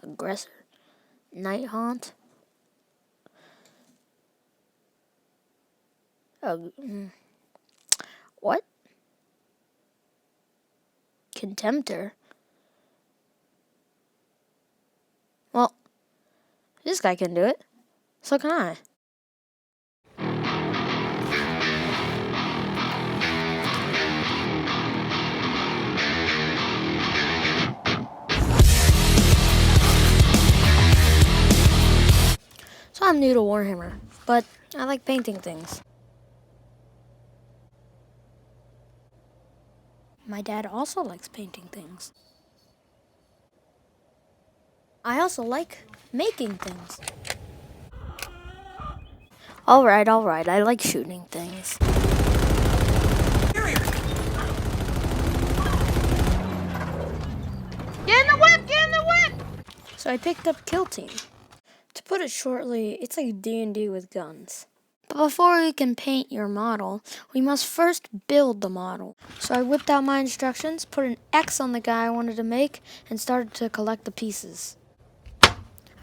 Aggressor. Night Haunt. What? Contemptor? Well, this guy can do it. So can I. So I'm new to Warhammer, but I like painting things. My dad also likes painting things. I also like making things. Alright, I like shooting things. Get in the whip! Get in the whip! So I picked up Kill Team. To put it shortly, it's like D&D with guns. But before we can paint your model, we must first build the model. So I whipped out my instructions, put an X on the guy I wanted to make, and started to collect the pieces.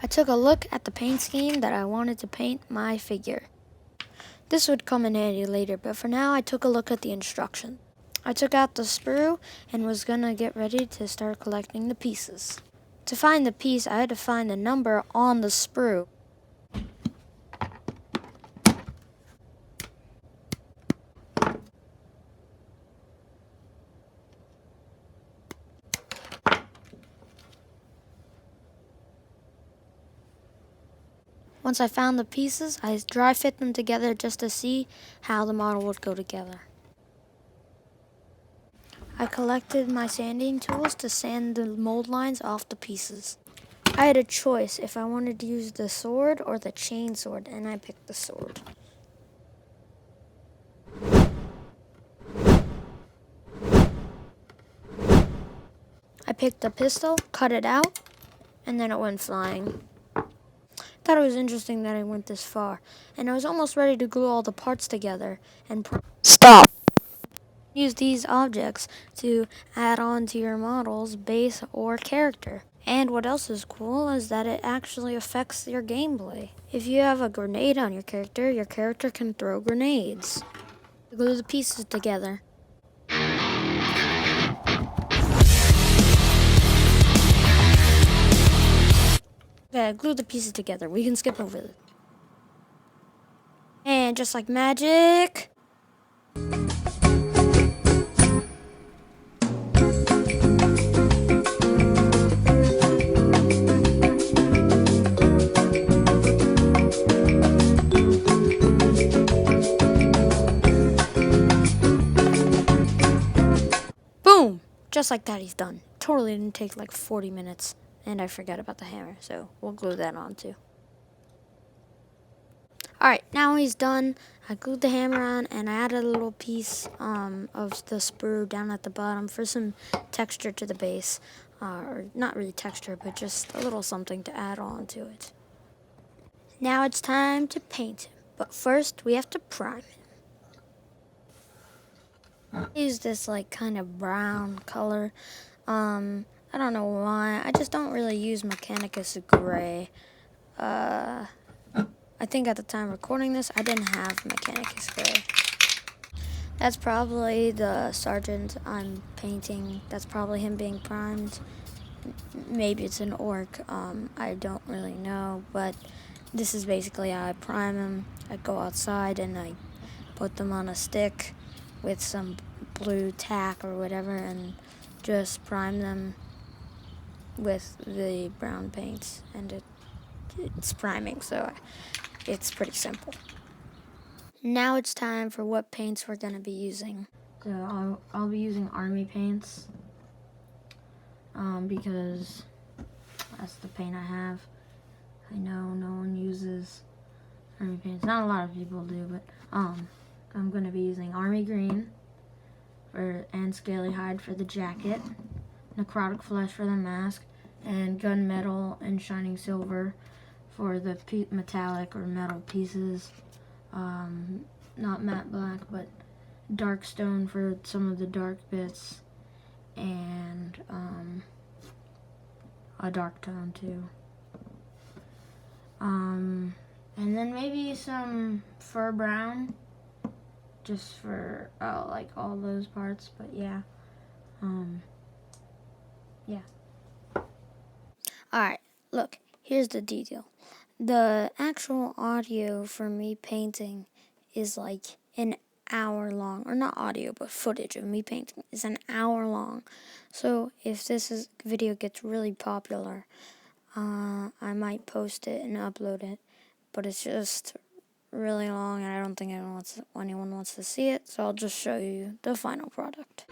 I took a look at the paint scheme that I wanted to paint my figure. This would come in handy later, but for now I took a look at the instruction. I took out the sprue and was gonna get ready to start collecting the pieces. To find the piece, I had to find the number on the sprue. Once I found the pieces, I dry fit them together just to see how the model would go together. I collected my sanding tools to sand the mold lines off the pieces. I had a choice if I wanted to use the sword or the chain sword, and I picked the sword. I picked the pistol, cut it out, and then it went flying. Thought it was interesting that I went this far, and I was almost ready to glue all the parts together and stop. Use these objects to add on to your model's base or character. And what else is cool is that it actually affects your gameplay. If you have a grenade on your character can throw grenades. Glue the pieces together. Okay, glue the pieces together. We can skip over it. And just like magic... Boom! Just like that, he's done. Totally didn't take like 40 minutes. And I forgot about the hammer, so we'll glue that on too. Alright, now he's done. I glued the hammer on and I added a little piece of the sprue down at the bottom for some texture to the base. Or not really texture, but just a little something to add on to it. Now it's time to paint him. But first, we have to prime him. I use this like kind of brown color. I don't know why. I just don't really use Mechanicus gray. I think at the time recording this, I didn't have Mechanicus gray. That's probably the Seargant I'm painting. That's probably him being primed. Maybe it's an orc. I don't really know, but this is basically how I prime him. I go outside and I put them on a stick with some blue tack or whatever and just prime them with the brown paint, and it's priming, so it's pretty simple. Now it's time for what paints we're going to be using. So I'll be using army paints because that's the paint I have. I know no one uses army paints. Not a lot of people do, but I'm going to be using army green and scaly hide for the jacket, necrotic flesh for the mask, and gunmetal and shining silver for the metallic or metal pieces. Not matte black, but dark stone for some of the dark bits, and a dark tone too. And then maybe some fur brown, just for like all those parts. But yeah, yeah. All right, look. Here's the detail. The actual audio for me painting is like an hour long, or not audio, but footage of me painting is an hour long. So if this video gets really popular, I might post it and upload it, but it's just really long and I don't think anyone wants to see it, so I'll just show you the final product.